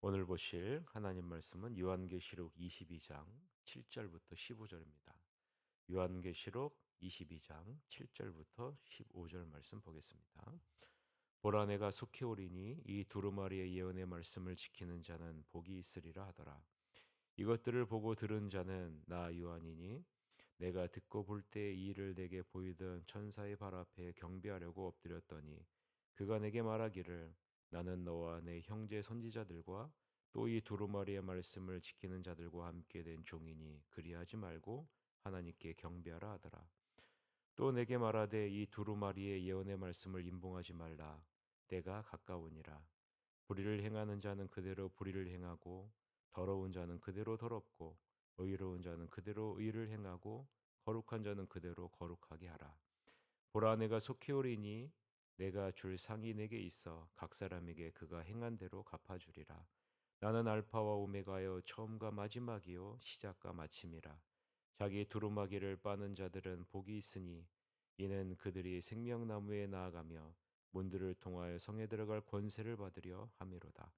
오늘 보실 하나님 말씀은 요한계시록 22장 7절부터 15절입니다. 요한계시록 22장 7절부터 15절 말씀 보겠습니다. 보라 내가 속히 오리니 이 두루마리의 예언의 말씀을 지키는 자는 복이 있으리라 하더라. 이것들을 보고 들은 자는 나 요한이니 내가 듣고 볼 때 이 일을 내게 보이던 천사의 발 앞에 경배하려고 엎드렸더니 그가 내게 말하기를 나는 너와 내 형제 선지자들과 또 이 두루마리의 말씀을 지키는 자들과 함께 된 종이니 그리하지 말고 하나님께 경배하라 하더라. 또 내게 말하되 이 두루마리의 예언의 말씀을 임봉하지 말라. 때가 가까우니라. 불의를 행하는 자는 그대로 불의를 행하고 더러운 자는 그대로 더럽고 의로운 자는 그대로 의를 행하고 거룩한 자는 그대로 거룩하게 하라. 보라 내가 속히 오리니 내가 줄 상이 내게 있어 각 사람에게 그가 행한 대로 갚아주리라. 나는 알파와 오메가요 처음과 마지막이요 시작과 마침이라. 자기 두루마기를 빠는 자들은 복이 있으니 이는 그들이 생명나무에 나아가며 문들을 통하여 성에 들어갈 권세를 받으려 함이로다.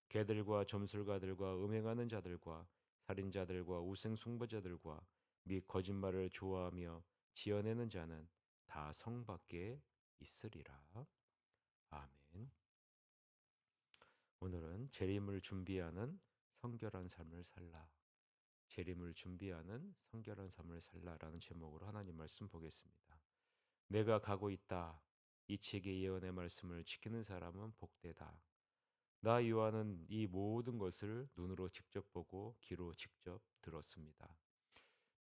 개들과 점술가들과 음행하는 자들과 살인자들과 우생숭배자들과 및 거짓말을 좋아하며 지어내는 자는 다 성 밖에 있으리라. 아멘. 오늘은 재림을 준비하는 성결한 삶을 살라. 재림을 준비하는 성결한 삶을 살라라는 제목으로 하나님 말씀 보겠습니다. 내가 가고 있다. 이 책의 예언의 말씀을 지키는 사람은 복되다. 나 요한은 이 모든 것을 눈으로 직접 보고 귀로 직접 들었습니다.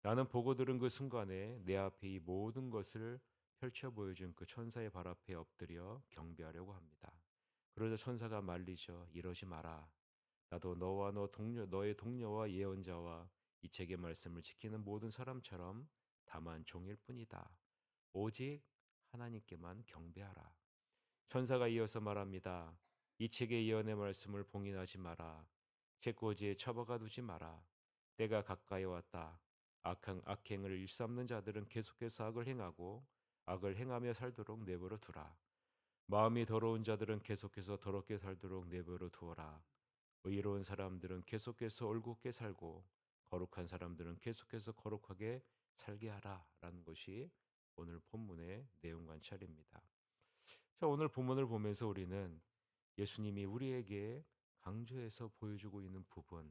나는 보고 들은 그 순간에 내 앞에 이 모든 것을 펼쳐 보여준 그 천사의 발 앞에 엎드려 경배하려고 합니다. 그러자 천사가 말리죠. 이러지 마라. 나도 너와 너의 동료와 예언자와 이 책의 말씀을 지키는 모든 사람처럼 다만 종일 뿐이다. 오직 하나님께만 경배하라. 천사가 이어서 말합니다. 이 책의 예언의 말씀을 봉인하지 마라. 책꽂이에 처박아 두지 마라. 때가 가까이 왔다. 악행을 일삼는 자들은 계속해서 악을 행하고 악을 행하며 살도록 내버려 두라. 마음이 더러운 자들은 계속해서 더럽게 살도록 내버려 두어라. 의로운 사람들은 계속해서 올곧게 살고 거룩한 사람들은 계속해서 거룩하게 살게 하라라는 것이 오늘 본문의 내용 관찰입니다. 자, 오늘 본문을 보면서 우리는 예수님이 우리에게 강조해서 보여주고 있는 부분,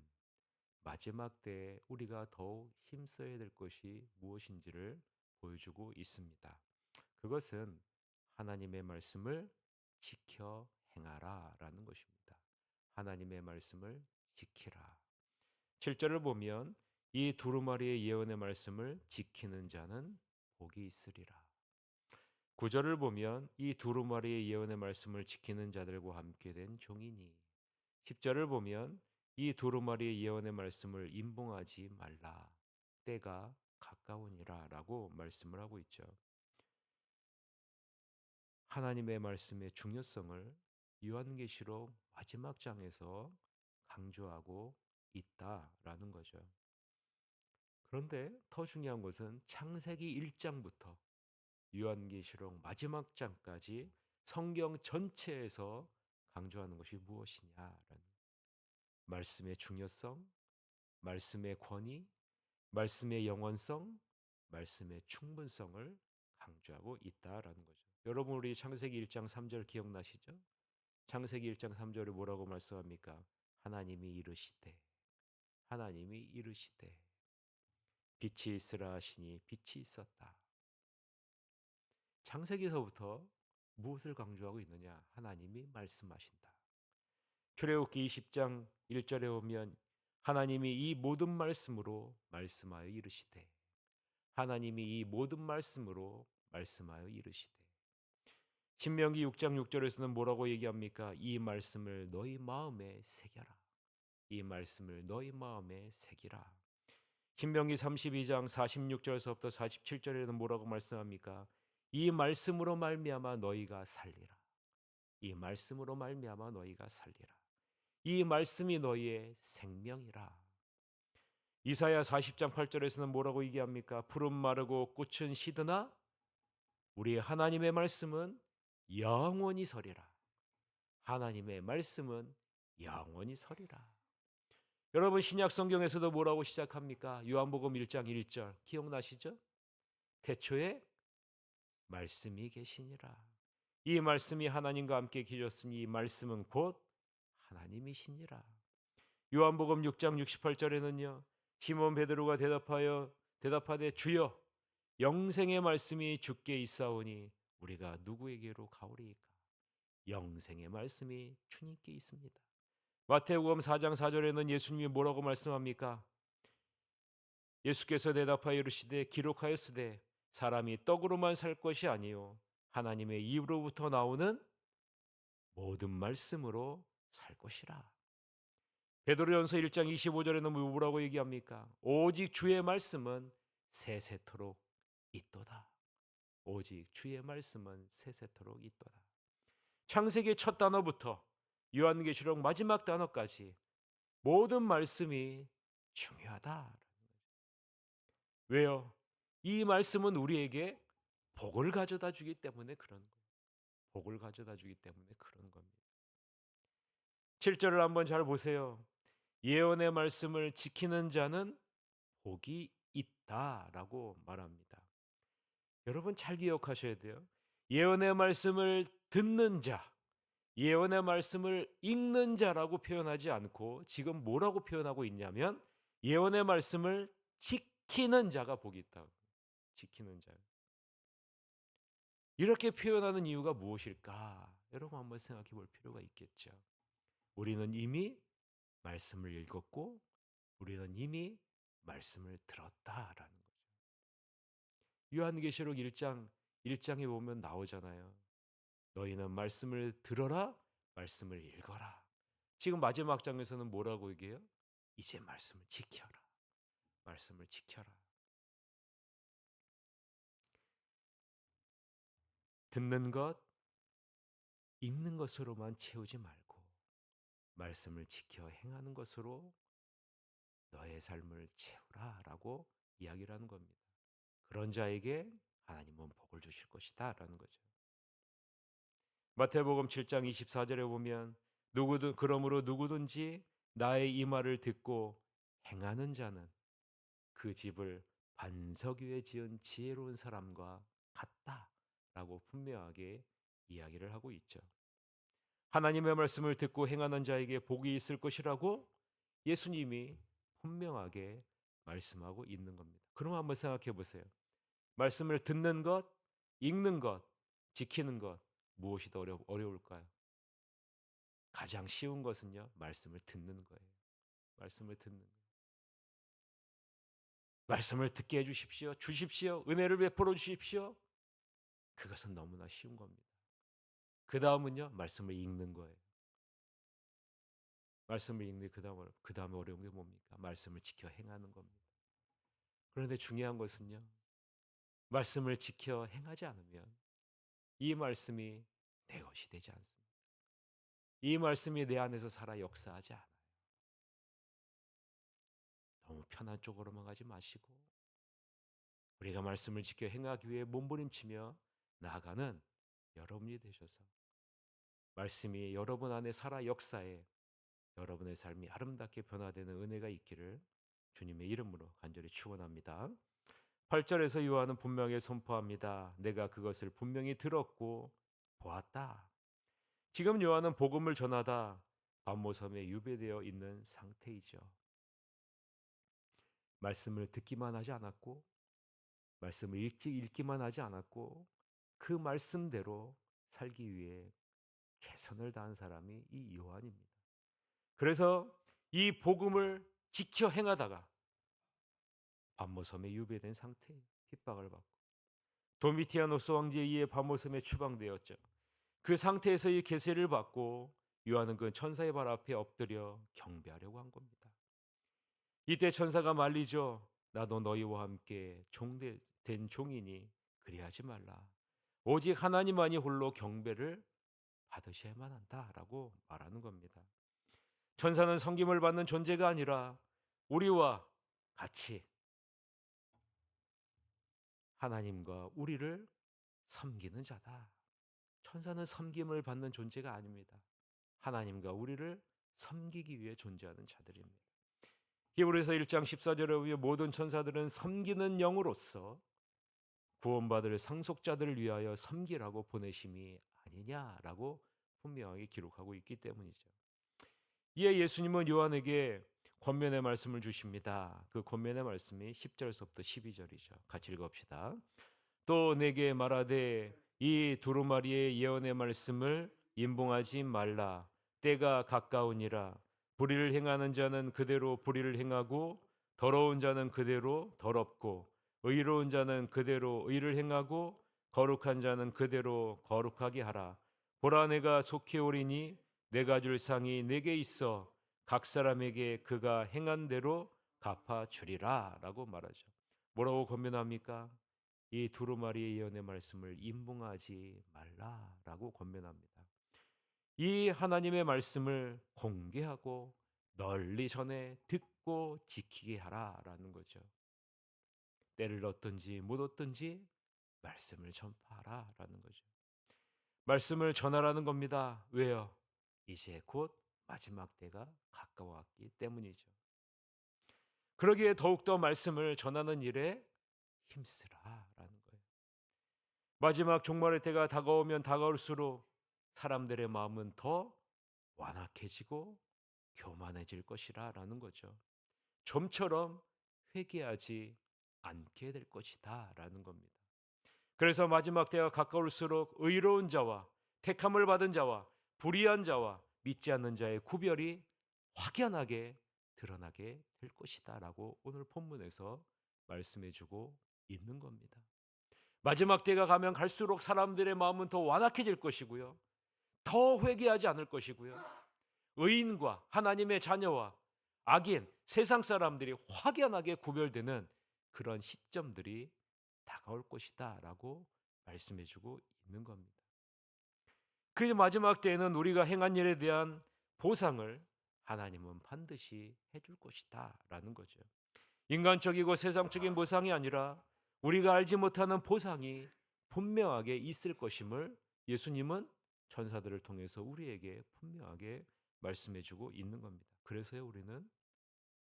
마지막 때에 우리가 더욱 힘써야 될 것이 무엇인지를 보여주고 있습니다. 그것은 하나님의 말씀을 지켜 행하라라는 것입니다. 하나님의 말씀을 지키라. 7절을 보면 이 두루마리의 예언의 말씀을 지키는 자는 복이 있으리라. 9절을 보면 이 두루마리의 예언의 말씀을 지키는 자들과 함께 된 종이니 10절을 보면 이 두루마리의 예언의 말씀을 임봉하지 말라. 때가 가까우니라 라고 말씀을 하고 있죠. 하나님의 말씀의 중요성을 요한계시록 마지막 장에서 강조하고 있다라는 거죠. 그런데 더 중요한 것은 창세기 1장부터 요한계시록 마지막 장까지 성경 전체에서 강조하는 것이 무엇이냐라는 말씀의 중요성, 말씀의 권위, 말씀의 영원성, 말씀의 충분성을 강조하고 있다라는 거죠. 여러분 우리 창세기 1장 3절 기억나시죠? 창세기 1장 3절에 뭐라고 말씀합니까? 하나님이 이르시되 빛이 있으라 하시니 빛이 있었다. 창세기서부터 무엇을 강조하고 있느냐? 하나님이 말씀하신다. 출애굽기 20장 1절에 보면 하나님이 이 모든 말씀으로 말씀하여 이르시되 하나님이 이 모든 말씀으로 말씀하여 이르시되 신명기 6장 6절에서는 뭐라고 얘기합니까? 이 말씀을 너희 마음에 새겨라. 이 말씀을 너희 마음에 새기라. 신명기 32장 46절에서부터 47절에는 뭐라고 말씀합니까? 이 말씀으로 말미암아 너희가 살리라. 이 말씀으로 말미암아 너희가 살리라. 이 말씀이 너희의 생명이라. 이사야 40장 8절에서는 뭐라고 얘기합니까? 푸른 마르고 꽃은 시드나 우리 하나님의 말씀은 영원히 서리라. 하나님의 말씀은 영원히 서리라. 여러분 신약 성경에서도 뭐라고 시작합니까? 요한복음 1장 1절 기억나시죠? 태초에 말씀이 계시니라. 이 말씀이 하나님과 함께 계셨으니 이 말씀은 곧 하나님이시니라. 요한복음 6장 68절에는요. 시몬 베드로가 대답하되 주여 영생의 말씀이 주께 있사오니 우리가 누구에게로 가오리이까? 영생의 말씀이 주님께 있습니다. 마태복음 4장 4절에는 예수님이 뭐라고 말씀합니까? 예수께서 대답하여 이르시되 기록하였으되 사람이 떡으로만 살 것이 아니요 하나님의 입으로부터 나오는 모든 말씀으로 살 것이라. 베드로전서 1장 25절에는 뭐라고 얘기합니까? 오직 주의 말씀은 세세토록 있도다. 오직 주의 말씀은 세세토록 있도다. 창세기 첫 단어부터 요한계시록 마지막 단어까지 모든 말씀이 중요하다. 왜요? 이 말씀은 우리에게 복을 가져다 주기 때문에 그런 거예요. 복을 가져다 주기 때문에 그런 겁니다. 7절을 한번 잘 보세요. 예언의 말씀을 지키는 자는 복이 있다라고 말합니다. 여러분 잘 기억하셔야 돼요. 예언의 말씀을 듣는 자, 예언의 말씀을 읽는 자라고 표현하지 않고 지금 뭐라고 표현하고 있냐면 예언의 말씀을 지키는 자가 복이 있다. 지키는 자. 이렇게 표현하는 이유가 무엇일까? 여러분 한번 생각해 볼 필요가 있겠죠. 우리는 이미 말씀을 읽었고 우리는 이미 말씀을 들었다라는 거죠. 요한계시록 1장에 보면 나오잖아요. 너희는 말씀을 들어라, 말씀을 읽어라. 지금 마지막 장에서는 뭐라고 얘기해요? 이제 말씀을 지켜라. 말씀을 지켜라. 듣는 것, 읽는 것으로만 채우지 말고 말씀을 지켜 행하는 것으로 너의 삶을 채우라라고 이야기를 하는 겁니다. 그런 자에게 하나님은 복을 주실 것이다라는 거죠. 마태복음 7장 24절에 보면 그러므로 누구든지 나의 이 말을 듣고 행하는 자는 그 집을 반석 위에 지은 지혜로운 사람과 같다라고 분명하게 이야기를 하고 있죠. 하나님의 말씀을 듣고 행하는 자에게 복이 있을 것이라고 예수님이 분명하게 말씀하고 있는 겁니다. 그럼 한번 생각해 보세요. 말씀을 듣는 것, 읽는 것, 지키는 것 무엇이 더 어려울까요? 가장 쉬운 것은요. 말씀을 듣는 거예요. 말씀을 듣는 거예요. 말씀을 듣게 해 주십시오. 주십시오. 은혜를 베풀어 주십시오. 그것은 너무나 쉬운 겁니다. 그 다음은요. 말씀을 읽는 거예요. 말씀을 읽는 그 다음에 어려운 게 뭡니까? 말씀을 지켜 행하는 겁니다. 그런데 중요한 것은요. 말씀을 지켜 행하지 않으면 이 말씀이 내 것이 되지 않습니다. 이 말씀이 내 안에서 살아 역사하지 않아요. 너무 편한 쪽으로만 가지 마시고 우리가 말씀을 지켜 행하기 위해 몸부림치며 나아가는 여러분이 되셔서 말씀이 여러분 안에 살아 역사해 여러분의 삶이 아름답게 변화되는 은혜가 있기를 주님의 이름으로 간절히 축원합니다. 8절에서 요한은 분명히 선포합니다. 내가 그것을 분명히 들었고 보았다. 지금 요한은 복음을 전하다 반모섬에 유배되어 있는 상태이죠. 말씀을 듣기만 하지 않았고 말씀을 읽기만 하지 않았고 그 말씀대로 살기 위해 최선을 다한 사람이 이 요한입니다. 그래서 이 복음을 지켜 행하다가 반모섬에 유배된 상태에 핍박을 받고 도미티아노스 왕제에 의해 반모섬에 추방되었죠. 그 상태에서 이 계세를 받고 요한은 그 천사의 발 앞에 엎드려 경배하려고 한 겁니다. 이때 천사가 말리죠. 나도 너희와 함께 된 종이니 그리하지 말라. 오직 하나님만이 홀로 경배를 받으셔야만 한다라고 말하는 겁니다. 천사는 섬김을 받는 존재가 아니라 우리와 같이 하나님과 우리를 섬기는 자다. 천사는 섬김을 받는 존재가 아닙니다. 하나님과 우리를 섬기기 위해 존재하는 자들입니다. 히브리서 1장 14절에 보면 모든 천사들은 섬기는 영으로서 구원받을 상속자들을 위하여 섬기라고 보내심이 아니냐라고 분명하게 기록하고 있기 때문이죠. 이에 예수님은 요한에게 권면의 말씀을 주십니다. 그 권면의 말씀이 10절서부터 12절이죠. 같이 읽읍시다. 또 내게 말하되 이 두루마리의 예언의 말씀을 임봉하지 말라. 때가 가까우니라. 불의를 행하는 자는 그대로 불의를 행하고 더러운 자는 그대로 더럽고 의로운 자는 그대로 의를 행하고 거룩한 자는 그대로 거룩하게 하라. 보라 내가 속히 오리니 내가 줄 상이 내게 있어 각 사람에게 그가 행한 대로 갚아 주리라 라고 말하죠. 뭐라고 권면합니까? 이 두루마리의 예언의 말씀을 임봉하지 말라라고 권면합니다. 이 하나님의 말씀을 공개하고 널리 전해 듣고 지키게 하라라는 거죠. 때를 얻든지 못 얻든지 말씀을 전파하라라는 거죠. 말씀을 전하라는 겁니다. 왜요? 이제 곧 마지막 때가 가까웠기 때문이죠. 그러기에 더욱더 말씀을 전하는 일에 힘쓰라라는 거예요. 마지막 종말의 때가 다가오면 다가올수록 사람들의 마음은 더 완악해지고 교만해질 것이라는 거죠. 좀처럼 회개하지 않게 될 것이다라는 겁니다. 그래서 마지막 때가 가까울수록 의로운 자와 택함을 받은 자와 불의한 자와 믿지 않는 자의 구별이 확연하게 드러나게 될 것이다라고 오늘 본문에서 말씀해주고 있는 겁니다. 마지막 때가 가면 갈수록 사람들의 마음은 더 완악해질 것이고요. 더 회개하지 않을 것이고요. 의인과 하나님의 자녀와 악인, 세상 사람들이 확연하게 구별되는 그런 시점들이 다가올 것이다 라고 말씀해주고 있는 겁니다. 그 마지막 때에는 우리가 행한 일에 대한 보상을 하나님은 반드시 해줄 것이다 라는 거죠. 인간적이고 세상적인 보상이 아니라 우리가 알지 못하는 보상이 분명하게 있을 것임을 예수님은 천사들을 통해서 우리에게 분명하게 말씀해주고 있는 겁니다. 그래서요 우리는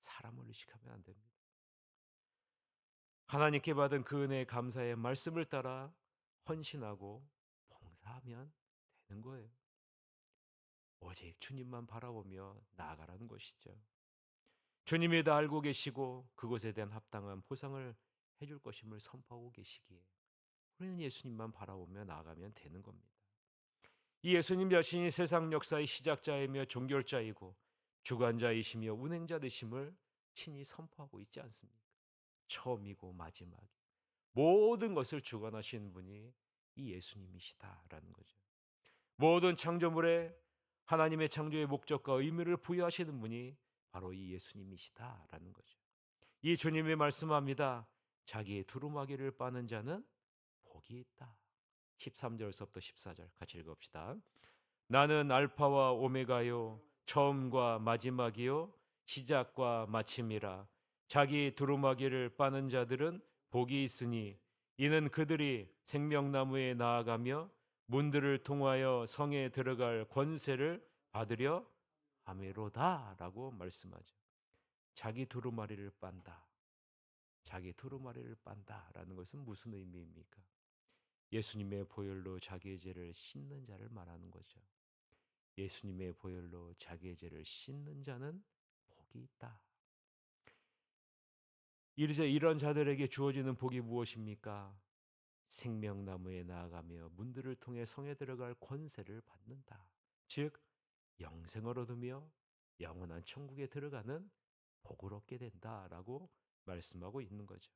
사람을 의식하면 안 됩니다. 하나님께 받은 그 은혜의 감사의 말씀을 따라 헌신하고 봉사하면 되는 거예요. 오직 주님만 바라보며 나아가라는 것이죠. 주님이 다 알고 계시고 그것에 대한 합당한 보상을 해줄 것임을 선포하고 계시기에 우리는 예수님만 바라보며 나아가면 되는 겁니다. 이 예수님 자신이 세상 역사의 시작자이며 종결자이고 주관자이시며 운행자 되심을 친히 선포하고 있지 않습니까? 처음이고 마지막 모든 것을 주관하시는 분이 이 예수님이시다라는 거죠. 모든 창조물에 하나님의 창조의 목적과 의미를 부여하시는 분이 바로 이 예수님이시다라는 거죠. 이 주님이 말씀합니다. 자기의 두루마기를 빠는 자는 복이 있다. 13절서부터 14절 같이 읽읍시다. 나는 알파와 오메가요 처음과 마지막이요 시작과 마침이라. 자기 두루마기를 빠는 자들은 복이 있으니 이는 그들이 생명나무에 나아가며 문들을 통하여 성에 들어갈 권세를 받으려 함이로다라고 말씀하죠. 자기 두루마리를 빤다. 자기 두루마리를 빤다라는 것은 무슨 의미입니까? 예수님의 보혈로 자기의 죄를 씻는 자를 말하는 거죠. 예수님의 보혈로 자기의 죄를 씻는 자는 복이 있다. 이제 이런 자들에게 주어지는 복이 무엇입니까? 생명나무에 나아가며 문들을 통해 성에 들어갈 권세를 받는다. 즉 영생을 얻으며 영원한 천국에 들어가는 복을 얻게 된다라고 말씀하고 있는 거죠.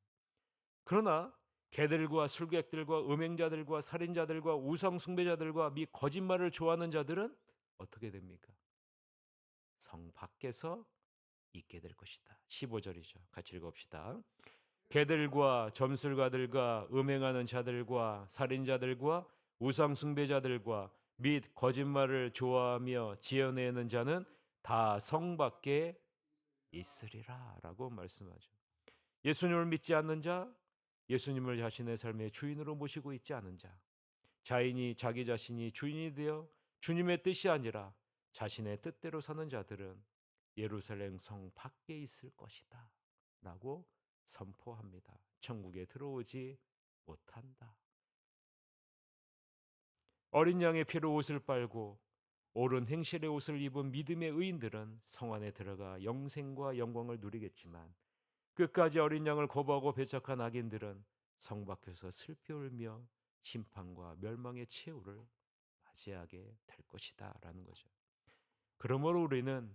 그러나 개들과 술객들과 음행자들과 살인자들과 우상 숭배자들과 미 거짓말을 좋아하는 자들은 어떻게 됩니까? 성 밖에서 있게 될 것이다. 15절이죠. 같이 읽읍시다. 개들과 점술가들과 음행하는 자들과 살인자들과 우상 숭배자들과 및 거짓말을 좋아하며 지어내는 자는 다 성 밖에 있으리라라고 말씀하죠. 예수님을 믿지 않는 자, 예수님을 자신의 삶의 주인으로 모시고 있지 않은 자, 자기 자신이 주인이 되어 주님의 뜻이 아니라 자신의 뜻대로 사는 자들은 예루살렘 성 밖에 있을 것이다 라고 선포합니다. 천국에 들어오지 못한다. 어린 양의 피로 옷을 빨고 옳은 행실의 옷을 입은 믿음의 의인들은 성 안에 들어가 영생과 영광을 누리겠지만, 끝까지 어린 양을 거부하고 배척한 악인들은 성 밖에서 슬피 울며 심판과 멸망의 최후를 맞이하게 될 것이다 라는 거죠. 그러므로 우리는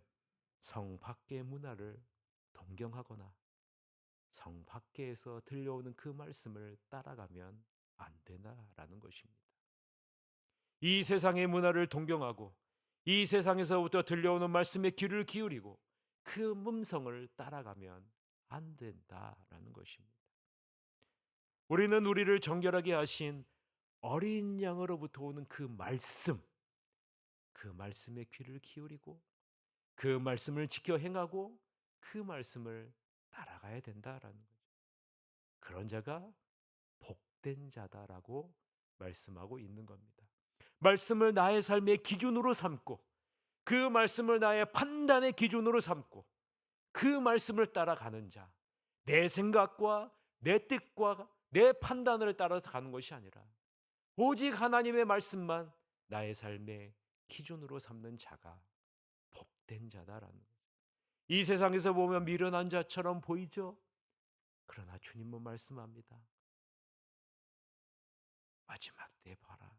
성 밖의 문화를 동경하거나 성 밖에서 들려오는 그 말씀을 따라가면 안 되나라는 것입니다. 이 세상의 문화를 동경하고 이 세상에서부터 들려오는 말씀에 귀를 기울이고 그 음성을 따라가면 안 된다라는 것입니다. 우리는 우리를 정결하게 하신 어린 양으로부터 오는 그 말씀에 귀를 기울이고 그 말씀을 지켜 행하고 그 말씀을 따라가야 된다라는 거죠. 그런 자가 복된 자다라고 말씀하고 있는 겁니다. 말씀을 나의 삶의 기준으로 삼고 그 말씀을 나의 판단의 기준으로 삼고 그 말씀을 따라가는 자, 내 생각과 내 뜻과 내 판단을 따라서 가는 것이 아니라 오직 하나님의 말씀만 나의 삶의 기준으로 삼는 자가 복된 자다라는 거죠. 이 세상에서 보면 미련한 자처럼 보이죠? 그러나 주님은 말씀합니다. 마지막 때 봐라.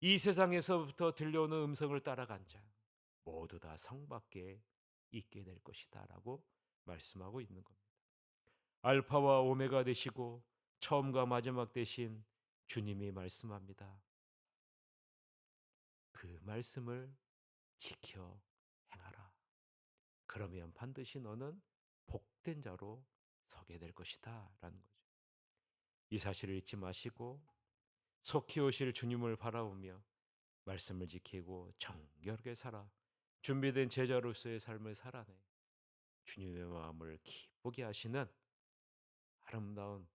이 세상에서부터 들려오는 음성을 따라간 자 모두 다 성 밖에 있게 될 것이다 라고 말씀하고 있는 겁니다. 알파와 오메가 되시고 처음과 마지막 되신 주님이 말씀합니다. 그 말씀을 지켜 행하라. 그러면 반드시 너는 복된 자로 서게 될 것이다 라는 거죠. 이 사실을 잊지 마시고 속히 오실 주님을 바라보며 말씀을 지키고 정결하게 살아 준비된 제자로서의 삶을 살아내 주님의 마음을 기쁘게 하시는 아름다운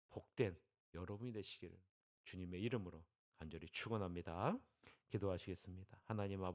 복된 여러분이 되시기를 주님의 이름으로 간절히 축원합니다. 기도하시겠습니다. 하나님 아버지,